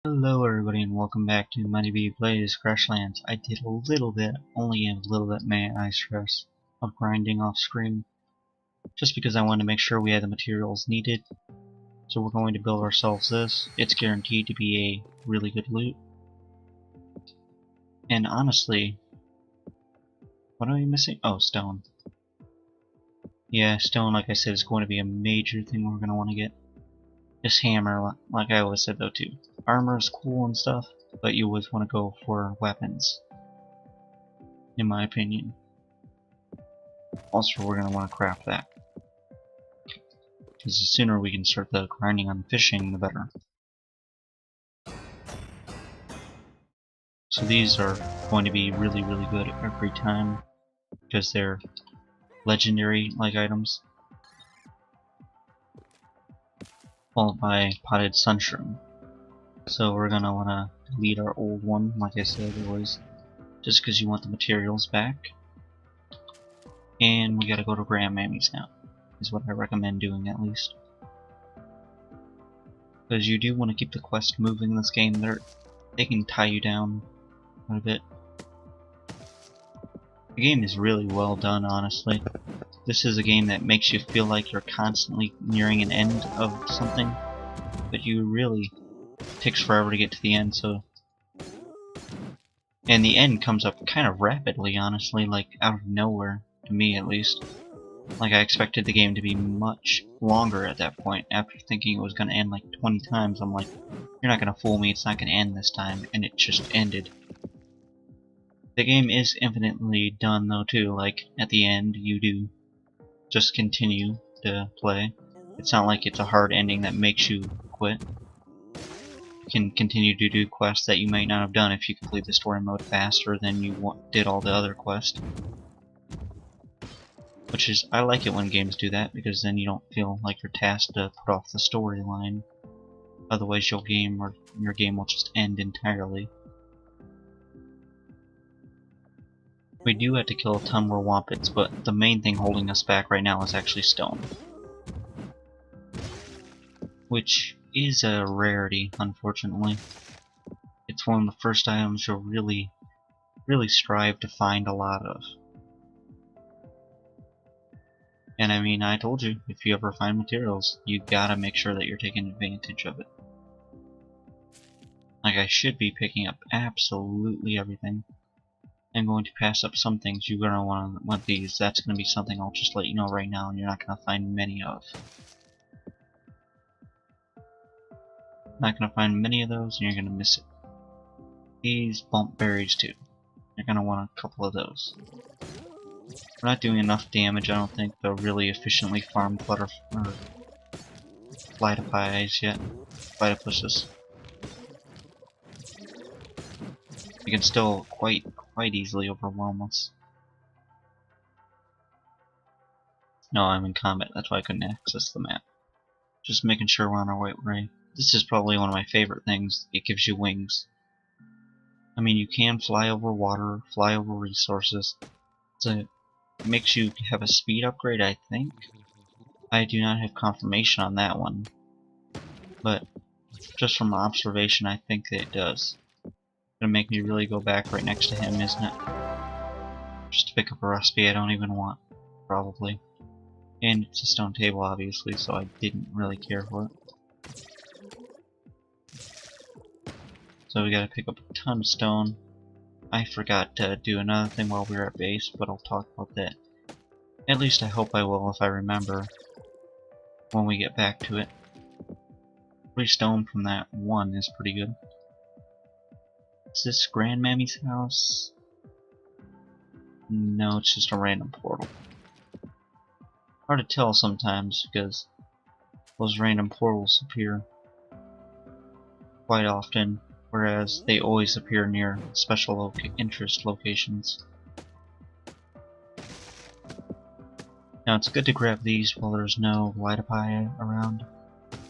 Hello everybody and welcome back to Money B Plays CrashLands. I did a little bit, only a little bit may I stress, of grinding off screen, just because I wanted to make sure we had the materials needed. So we're going to build ourselves this. It's guaranteed to be a really good loot. And honestly, what am I missing? Oh, stone. Yeah, stone, like I said, is going to be a major thing we're going to want to get. This hammer, like I always said though too. Armor is cool and stuff, but you always want to go for weapons, in my opinion. Also, we're going to want to craft that, because the sooner we can start the grinding on fishing, the better. So these are going to be really good every time, because they're legendary-like items, followed by potted sunshroom. So we're going to want to delete our old one, like I said always, just because you want the materials back. And we gotta go to grandmammy's now, is what I recommend doing at least. Because you do want to keep the quest moving in this game. They can tie you down quite a bit. The game is really well done, honestly. This is a game that makes you feel like you're constantly nearing an end of something, but you really, it takes forever to get to the end, so... And the end comes up kind of rapidly, honestly, like out of nowhere, to me at least. Like, I expected the game to be much longer at that point. After thinking it was going to end like 20 times, I'm like, you're not going to fool me, it's not going to end this time, and it just ended. The game is infinitely done though too, like, at the end you do just continue to play. It's not like it's a hard ending that makes you quit. You can continue to do quests that you might not have done if you complete the story mode faster than you did all the other quests. Which is, I like it when games do that, because then you don't feel like you're tasked to put off the storyline. Otherwise your game will just end entirely. We do have to kill a ton more wompits, but the main thing holding us back right now is actually stone. Which is a rarity, unfortunately. It's one of the first items you'll really strive to find a lot of. And I mean, I told you, if you ever find materials, you gotta make sure that you're taking advantage of it. Like, I should be picking up absolutely everything. I'm going to pass up some things. You're gonna want these. That's gonna be something I'll just let you know right now, and you're not gonna find many of. Not gonna find many of those, and you're gonna miss it. These bump berries too. You're gonna want a couple of those. We're not doing enough damage, I don't think, to really efficiently farm platypi yet. Platypuses. You can still quite easily overwhelm us. No, I'm in combat, that's why I couldn't access the map. Just making sure we're on our way. This is probably one of my favorite things. It gives you wings. I mean, you can fly over water, fly over resources. It makes you have a speed upgrade, I think. I do not have confirmation on that one, but just from observation, I think that it does. It's gonna make me really go back right next to him, isn't it? Just to pick up a recipe I don't even want, probably. And it's a stone table, obviously, so I didn't really care for it. So we gotta pick up a ton of stone. I forgot to do another thing while we were at base, but I'll talk about that. At least I hope I will if I remember when we get back to it. 3 stone from that one is pretty good. Is this grandmammy's house? No, it's just a random portal. Hard to tell sometimes because those random portals appear quite often, whereas they always appear near special interest locations. Now it's good to grab these while there's no platypi around,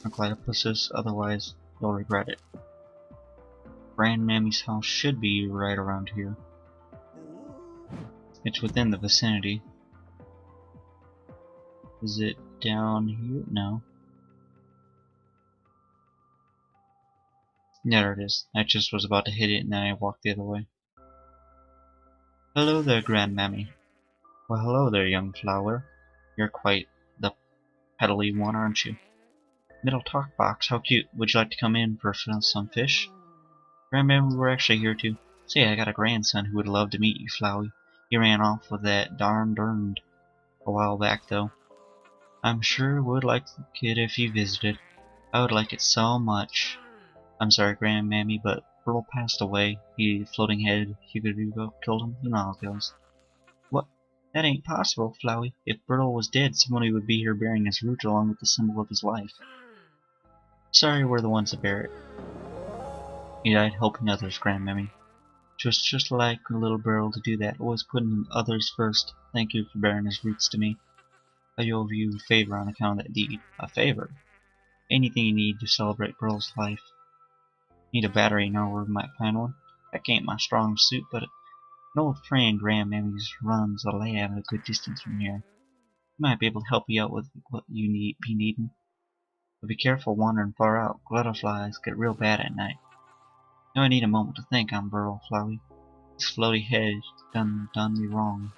or platypuses, otherwise you'll regret it. Grandmammy's house should be right around here. It's within the vicinity. Is it down here? No. Yeah, there it is. I just was about to hit it and then I walked the other way. Hello there, Grandmammy. Well, hello there, young flower. You're quite the peddly one, aren't you? Middle talk box, how cute. Would you like to come in for some fish? Grandmammy, we're actually here to say I got a grandson who would love to meet you, Flowey. He ran off with that darned a while back, though. I'm sure would like the kid if he visited. I would like it so much. I'm sorry, Grandmammy, but Burl passed away. He floating head Hugo killed him. You know how it goes. What? That ain't possible, Flowey. If Burl was dead, somebody would be here bearing his root along with the symbol of his life. Sorry, we're the ones that bear it. He died helping others, Grandmammy. Just like a little Burl to do that, always putting others first. Thank you for bearing his roots to me. I owe you a favor on account of that deed. A favor? Anything you need to celebrate Burl's life. Need a battery in our room, might find one. That ain't my strong suit, but an old friend Grandmammy's runs a lab a good distance from here. He might be able to help you out with what you be needing. But be careful wandering far out. Glutterflies get real bad at night. Now I need a moment to think on Burl, Flowey. This floaty head done me wrong.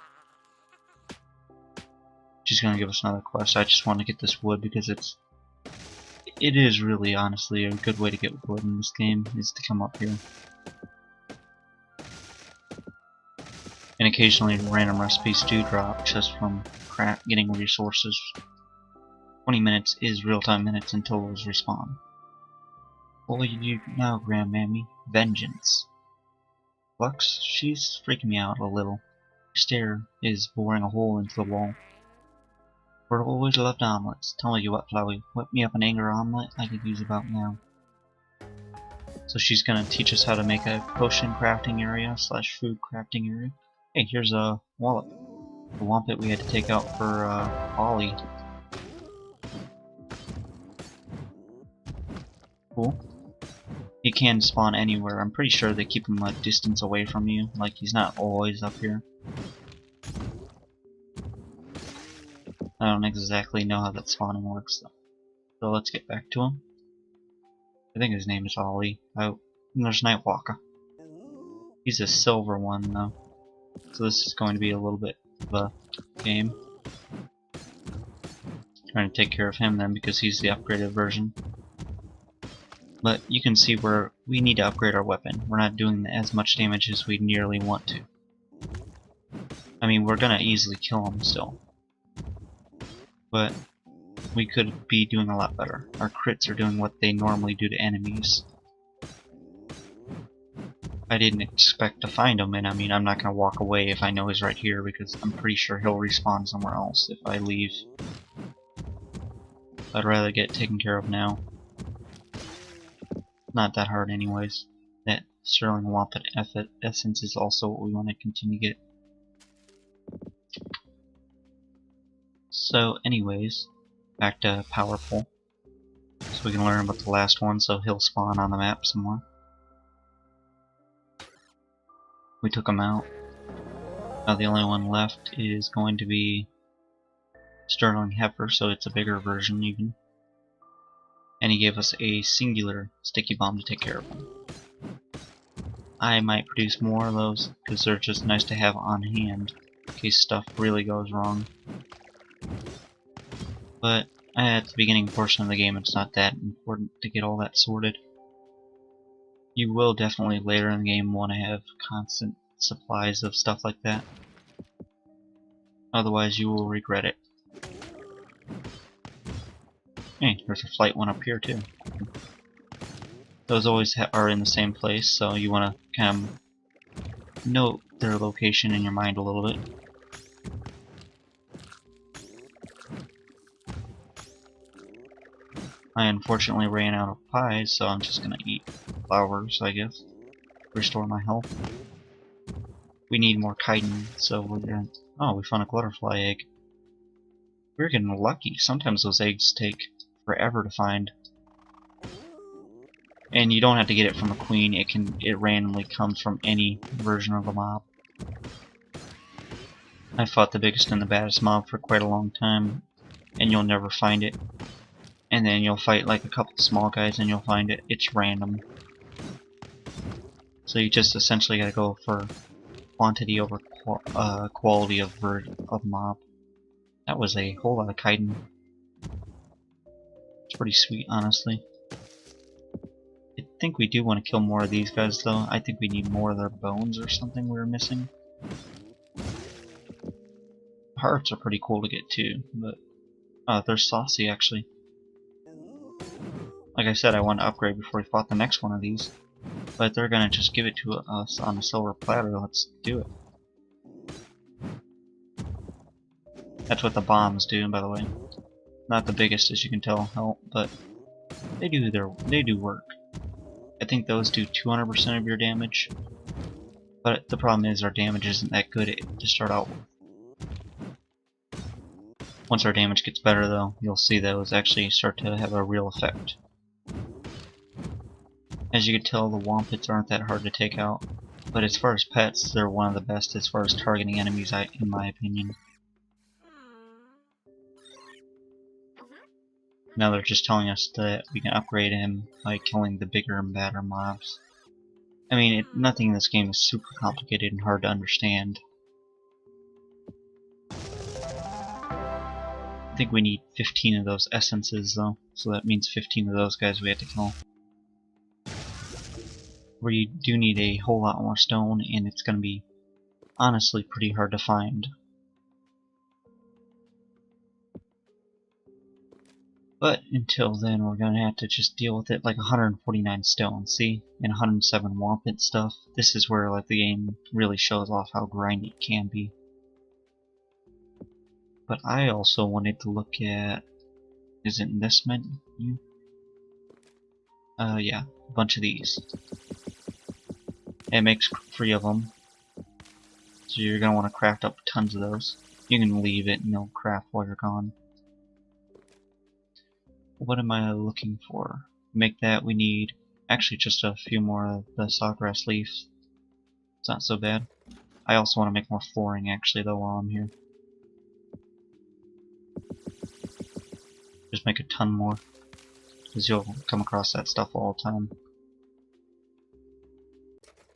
She's gonna give us another quest. I just want to get this wood because it is really honestly a good way to get wood in this game is to come up here. And occasionally random recipes do drop just from getting resources. 20 minutes is real-time minutes until those respawn. What will you do now, Grandmammy? Vengeance. Lux, she's freaking me out a little. Her stare is boring a hole into the wall. We're always loved omelets. Tell you what, Flowey, whip me up an anger omelet I could use about now. So she's gonna teach us how to make a potion crafting area / food crafting area. Hey, here's a wallet. The wompit we had to take out for Ollie. Cool. He can spawn anywhere. I'm pretty sure they keep him a distance away from you. Like he's not always up here. I don't exactly know how that spawning works though. So let's get back to him. I think his name is Ollie. Oh, and there's Nightwalker. He's a silver one though. So this is going to be a little bit of a game. Trying to take care of him then because he's the upgraded version. But you can see where we need to upgrade our weapon. We're not doing as much damage as we nearly want to. I mean, we're gonna easily kill him still. But we could be doing a lot better. Our crits are doing what they normally do to enemies. I didn't expect to find him, and I mean, I'm not gonna walk away if I know he's right here because I'm pretty sure he'll respawn somewhere else if I leave. I'd rather get taken care of now. Not that hard anyways. That Sterling Wompit essence is also what we want to continue to get. So anyways, back to Powerful. So we can learn about the last one, so he'll spawn on the map somewhere. We took him out. Now the only one left is going to be Sterling Heifer, so it's a bigger version even. And he gave us a singular sticky bomb to take care of him. I might produce more of those because they're just nice to have on hand in case stuff really goes wrong. But at the beginning portion of the game it's not that important to get all that sorted. You will definitely later in the game want to have constant supplies of stuff like that. Otherwise you will regret it. Hey, there's a flight one up here too. Those always are in the same place, so you want to kind of note their location in your mind a little bit. I unfortunately ran out of pies, so I'm just gonna eat flowers, I guess. Restore my health. We need more chitin, so we're gonna... Oh, we found a glutterfly egg. We're getting lucky. Sometimes those eggs take forever to find. And you don't have to get it from a queen, it randomly comes from any version of the mob. I fought the biggest and the baddest mob for quite a long time, and you'll never find it. And then you'll fight like a couple small guys and you'll find it. It's random. So you just essentially gotta go for quantity over quality of mob. That was a whole lot of chitin. It's pretty sweet, honestly. I think we do want to kill more of these guys, though. I think we need more of their bones or something we were missing. Hearts are pretty cool to get too, but they're saucy actually. Like I said, I want to upgrade before we fought the next one of these, but they're gonna just give it to us on a silver platter. Let's do it. That's what the bombs do, by the way. Not the biggest, as you can tell, help, but they do work. I think those do 200% of your damage, but the problem is our damage isn't that good to start out with. Once our damage gets better, though, you'll see those actually start to have a real effect. As you can tell, the wompits aren't that hard to take out, but as far as pets, they're one of the best as far as targeting enemies, in my opinion. Now they're just telling us that we can upgrade him by killing the bigger and badder mobs. I mean, nothing in this game is super complicated and hard to understand. I think we need 15 of those essences though, so that means 15 of those guys we have to kill. We do need a whole lot more stone, and it's going to be honestly pretty hard to find. But until then, we're going to have to just deal with it like 149 stone, see? And 107 wompit stuff. This is where like the game really shows off how grindy it can be. But I also wanted to look at... is it in this menu? Yeah, a bunch of these. It makes 3 of them. So you're going to want to craft up tons of those. You can leave it and they'll craft while you're gone. What am I looking for? To make that we need actually just a few more of the sawgrass leaves. It's not so bad. I also want to make more flooring actually though while I'm here. Just make a ton more, because you'll come across that stuff all the time.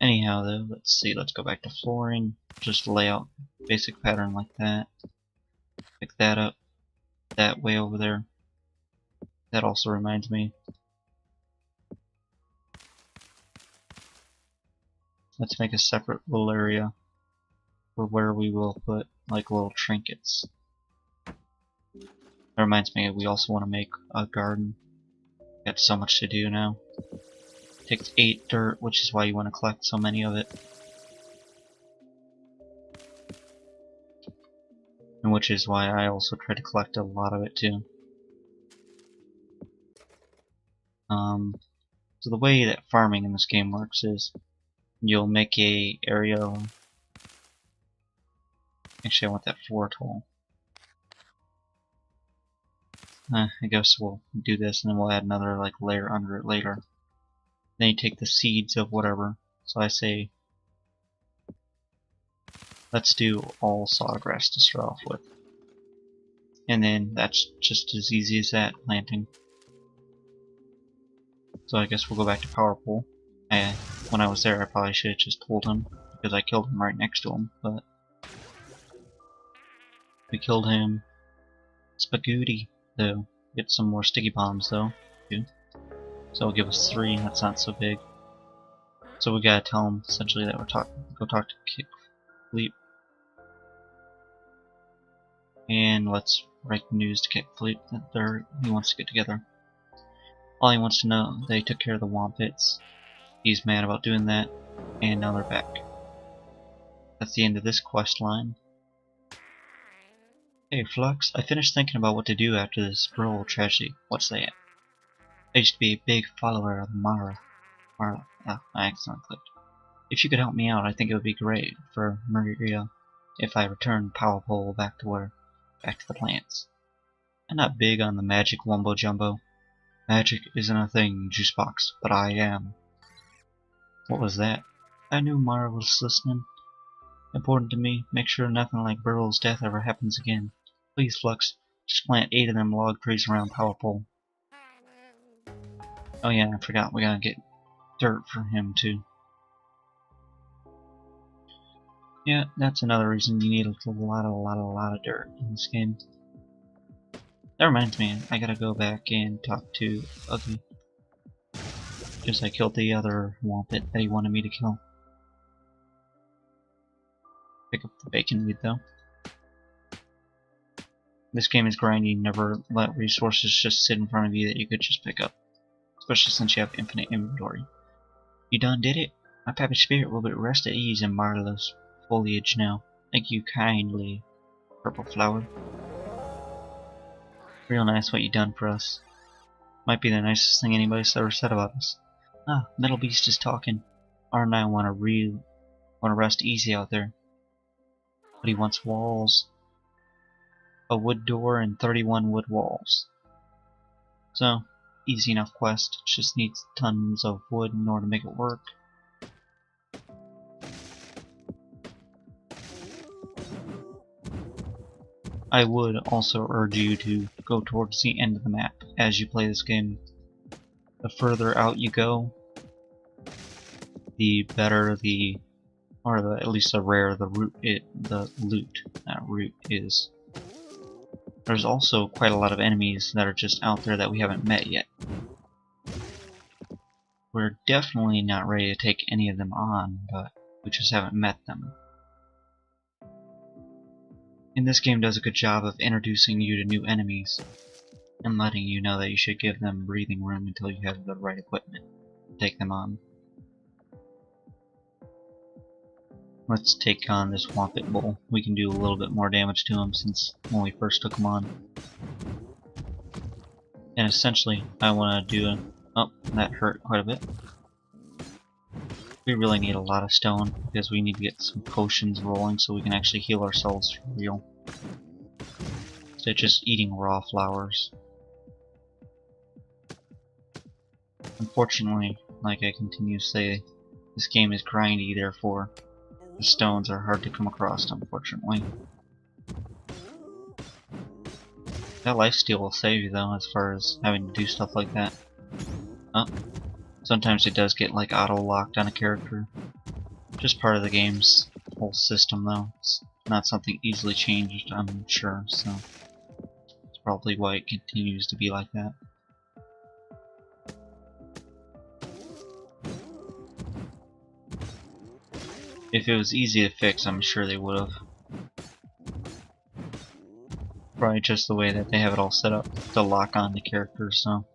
Anyhow though, let's see, let's go back to flooring. Just lay out basic pattern like that. Pick that up, that way over there. That also reminds me. Let's make a separate little area for where we will put like little trinkets. That reminds me, we also want to make a garden. Got so much to do now. Takes 8 dirt, which is why you want to collect so many of it. And which is why I also try to collect a lot of it too. So the way that farming in this game works is you'll make a area. Actually, I want that 4 tall. I guess we'll do this and then we'll add another like layer under it later. Then you take the seeds of whatever. So I say, let's do all sawgrass to start off with. And then that's just as easy as that, planting. So I guess we'll go back to power pole. When I was there, I probably should have just told him, because I killed him right next to him, but we killed him. Spaghetti, though. Get some more sticky bombs, though. Too. So it'll give us 3, that's not so big. So we gotta tell him, essentially, that we're go talk to Kickfleet. And let's write news to Kickfleet that he wants to get together. All he wants to know, they took care of the wompits. He's mad about doing that, and now they're back. That's the end of this quest line. Hey Flux, I finished thinking about what to do after this Burl tragedy. What's that? I used to be a big follower of Mara. I accidentally clicked. If you could help me out, I think it would be great for Maria if I returned Power Pole back to the plants. I'm not big on the magic wumbo jumbo. Magic isn't a thing, Juicebox, but I am. What was that? I knew Mara was listening. Important to me, make sure nothing like Burl's death ever happens again. Please, Flux, just plant 8 of them log trees around Power Pole. Oh yeah, I forgot, we gotta get dirt for him too. Yeah, that's another reason you need a lot of dirt in this game. That reminds me, I gotta go back and talk to Ugly. Because I killed the other wompit that he wanted me to kill. Pick up the bacon weed though. This game is grindy, never let resources just sit in front of you that you could just pick up. Especially since you have infinite inventory. You done did it? My pappy spirit will be rest at ease in marvelous foliage now. Thank you kindly, purple flower. Real nice what you done for us. Might be the nicest thing anybody's ever said about us. Ah, Metal Beast is talking. R and I wanna rest easy out there. But he wants walls. A wood door and 31 wood walls. So, easy enough quest. Just needs tons of wood in order to make it work. I would also urge you to go towards the end of the map as you play this game. The further out you go, the better at least the rarer the loot is. There's also quite a lot of enemies that are just out there that we haven't met yet. We're definitely not ready to take any of them on, but we just haven't met them. And this game does a good job of introducing you to new enemies and letting you know that you should give them breathing room until you have the right equipment to take them on. Let's take on this wompit bull. We can do a little bit more damage to him since when we first took him on. And essentially, I want to do oh, that hurt quite a bit. We really need a lot of stone because we need to get some potions rolling so we can actually heal ourselves for real. Instead of just eating raw flowers. Unfortunately, like I continue to say, this game is grindy, therefore the stones are hard to come across, unfortunately. That lifesteal will save you though, as far as having to do stuff like that. Oh, sometimes it does get like auto-locked on a character. Just part of the game's whole system though. It's not something easily changed, I'm sure, so it's probably why it continues to be like that. If it was easy to fix, I'm sure they would have. Probably just the way that they have it all set up to lock on the characters, so.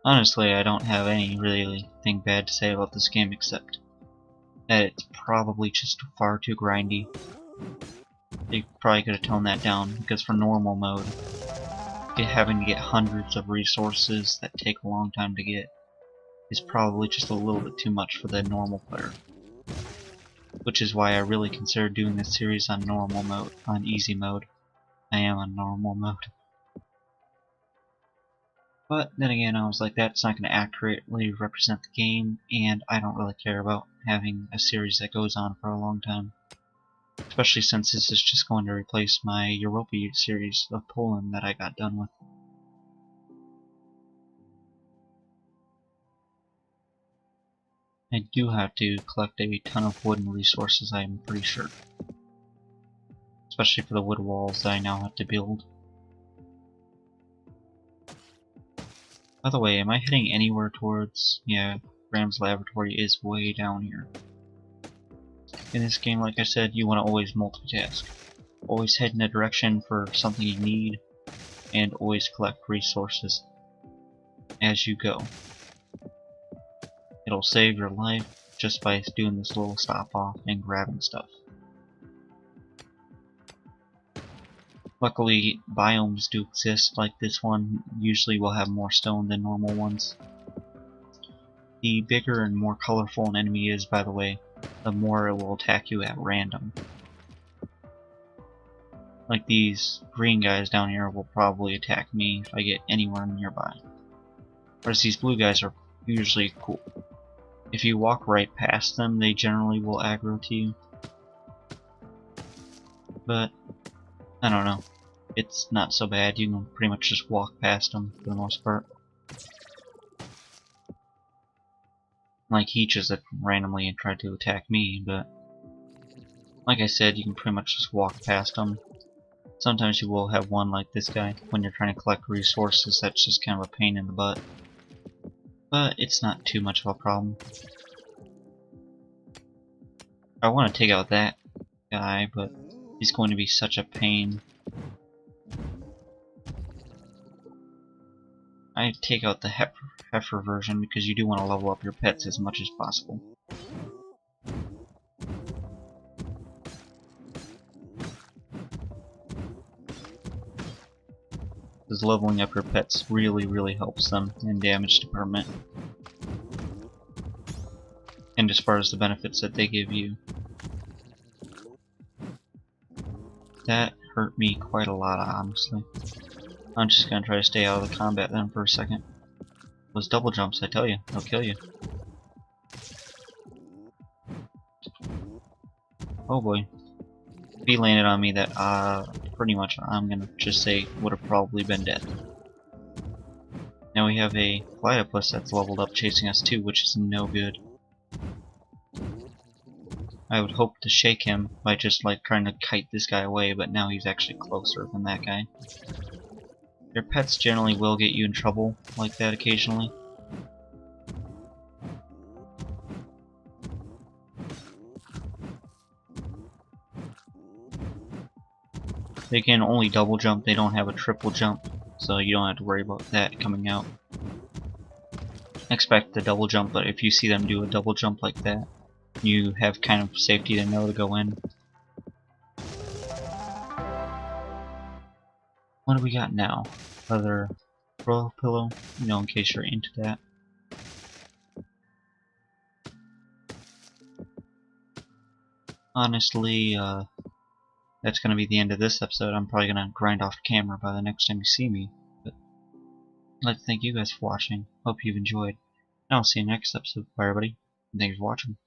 Honestly, I don't have any really thing bad to say about this game except that it's probably just far too grindy. They probably could have toned that down, because for normal mode, having to get hundreds of resources that take a long time to get is probably just a little bit too much for the normal player. Which is why I really considered doing this series on normal mode, on easy mode. I am on normal mode. But then again, I was like, that's not going to accurately represent the game, and I don't really care about having a series that goes on for a long time. Especially since this is just going to replace my Europa series of Poland that I got done with. I do have to collect a ton of wooden resources, I'm pretty sure. Especially for the wood walls that I now have to build. By the way, am I heading anywhere towards... yeah, Graham's laboratory is way down here. In this game, like I said, you want to always multitask. Always head in a direction for something you need, and always collect resources as you go. It'll save your life just by doing this little stop off and grabbing stuff. Luckily, biomes do exist, like this one usually will have more stone than normal ones. The bigger and more colorful an enemy is, by the way, the more it will attack you at random. Like these green guys down here will probably attack me if I get anywhere nearby. Whereas these blue guys are usually cool. If you walk right past them, they generally will aggro to you. But, I don't know. It's not so bad, you can pretty much just walk past them for the most part. Like he just randomly tried to attack me, but like I said, you can pretty much just walk past them. Sometimes you will have one like this guy when you're trying to collect resources. That's just kind of a pain in the butt, but it's not too much of a problem. I want to take out that guy, but he's going to be such a pain. I take out the heifer version because you do want to level up your pets as much as possible. Because leveling up your pets really helps them in damage department. And as far as the benefits that they give you. That hurt me quite a lot, honestly. I'm just gonna try to stay out of the combat then for a second. Those double jumps, I tell you, they'll kill you. Oh boy. If he landed on me, that pretty much I'm gonna just say would have probably been dead. Now we have a platypus that's leveled up chasing us too, which is no good. I would hope to shake him by just like trying to kite this guy away, but now he's actually closer than that guy. Your pets generally will get you in trouble like that occasionally. They can only double jump, they don't have a triple jump, so you don't have to worry about that coming out. Expect the double jump, but if you see them do a double jump like that, you have kind of safety to know to go in. What do we got now? Another royal pillow, in case you're into that. Honestly, that's going to be the end of this episode. I'm probably going to grind off camera by the next time you see me. But I'd like to thank you guys for watching. Hope you've enjoyed. And I'll see you next episode. Bye everybody. And thanks for watching.